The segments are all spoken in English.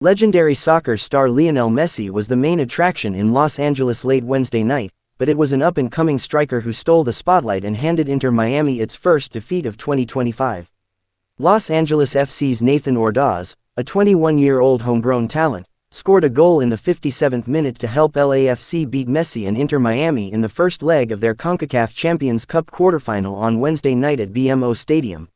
Legendary soccer star Lionel Messi was the main attraction in Los Angeles late Wednesday night, but it was an up-and-coming striker who stole the spotlight and handed Inter Miami its first defeat of 2025. Los Angeles FC's Nathan Ordaz, a 21-year-old homegrown talent, scored a goal in the 57th minute to help LAFC beat Messi and Inter Miami in the first leg of their Concacaf Champions Cup quarterfinal on Wednesday night at BMO Stadium.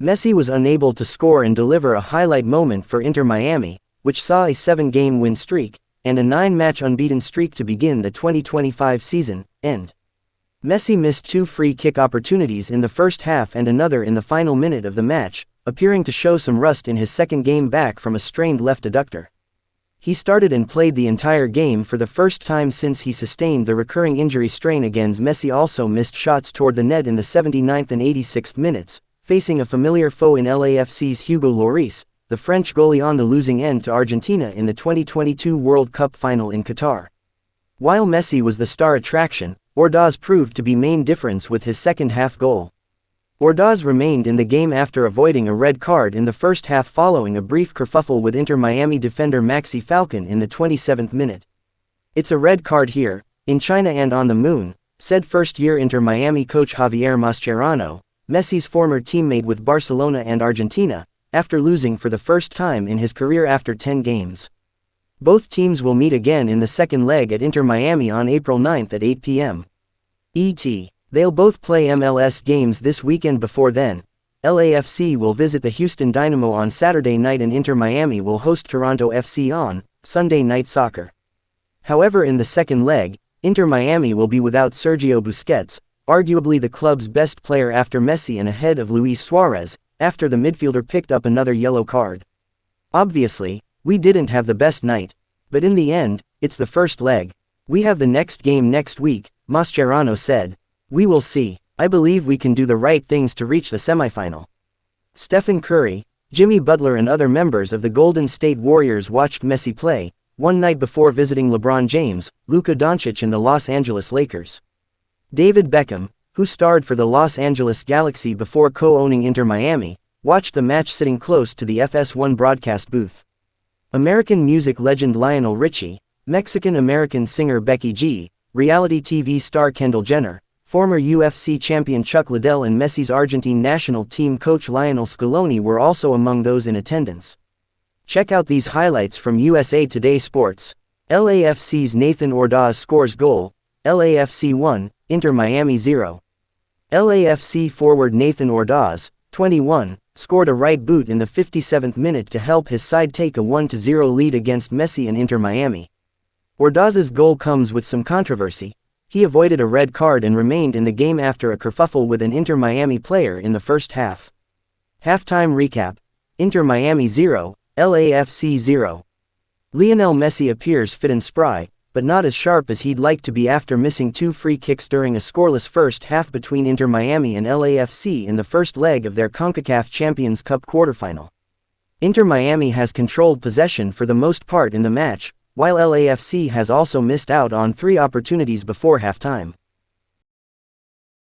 Messi was unable to score and deliver a highlight moment for Inter Miami, which saw a 7-game win streak, and a 9-match unbeaten streak to begin the 2025 season, end. Messi missed 2 free kick opportunities in the first half and another in the final minute of the match, appearing to show some rust in his second game back from a strained left adductor. He started and played the entire game for the first time since he sustained the recurring injury strain again. Messi also missed shots toward the net in the 79th and 86th minutes, facing a familiar foe in LAFC's Hugo Lloris, the French goalie on the losing end to Argentina in the 2022 World Cup final in Qatar. While Messi was the star attraction, Ordaz proved to be main difference with his second-half goal. Ordaz remained in the game after avoiding a red card in the first half following a brief kerfuffle with Inter Miami defender Maxi Falcon in the 27th minute. "It's a red card here, in China and on the moon," said first-year Inter Miami coach Javier Mascherano, Messi's former teammate with Barcelona and Argentina, after losing for the first time in his career after 10 games. Both teams will meet again in the second leg at Inter Miami on April 9 at 8 p.m. ET. They'll both play MLS games this weekend. Before then, LAFC will visit the Houston Dynamo on Saturday night and Inter Miami will host Toronto FC on Sunday Night Soccer. However, in the second leg, Inter Miami will be without Sergio Busquets, arguably the club's best player after Messi and ahead of Luis Suarez, after the midfielder picked up another yellow card. "Obviously, we didn't have the best night, but in the end, it's the first leg. We have the next game next week," Mascherano said. "We will see. I believe we can do the right things to reach the semifinal." Stephen Curry, Jimmy Butler and other members of the Golden State Warriors watched Messi play, one night before visiting LeBron James, Luka Doncic and the Los Angeles Lakers. David Beckham, who starred for the Los Angeles Galaxy before co-owning Inter Miami, watched the match sitting close to the FS1 broadcast booth. American music legend Lionel Richie, Mexican-American singer Becky G, reality TV star Kendall Jenner, former UFC champion Chuck Liddell and Messi's Argentine national team coach Lionel Scaloni were also among those in attendance. Check out these highlights from USA Today Sports. LAFC's Nathan Ordaz scores goal, LAFC 1, Inter Miami 0. LAFC forward Nathan Ordaz, 21, scored a right boot in the 57th minute to help his side take a 1-0 lead against Messi and Inter Miami. Ordaz's goal comes with some controversy. He avoided a red card and remained in the game after a kerfuffle with an Inter Miami player in the first half. Halftime recap: Inter Miami 0, LAFC 0. Lionel Messi appears fit and spry, but not as sharp as he'd like to be after missing 2 free kicks during a scoreless first half between Inter Miami and LAFC in the first leg of their CONCACAF Champions Cup quarterfinal. Inter Miami has controlled possession for the most part in the match, while LAFC has also missed out on 3 opportunities before halftime.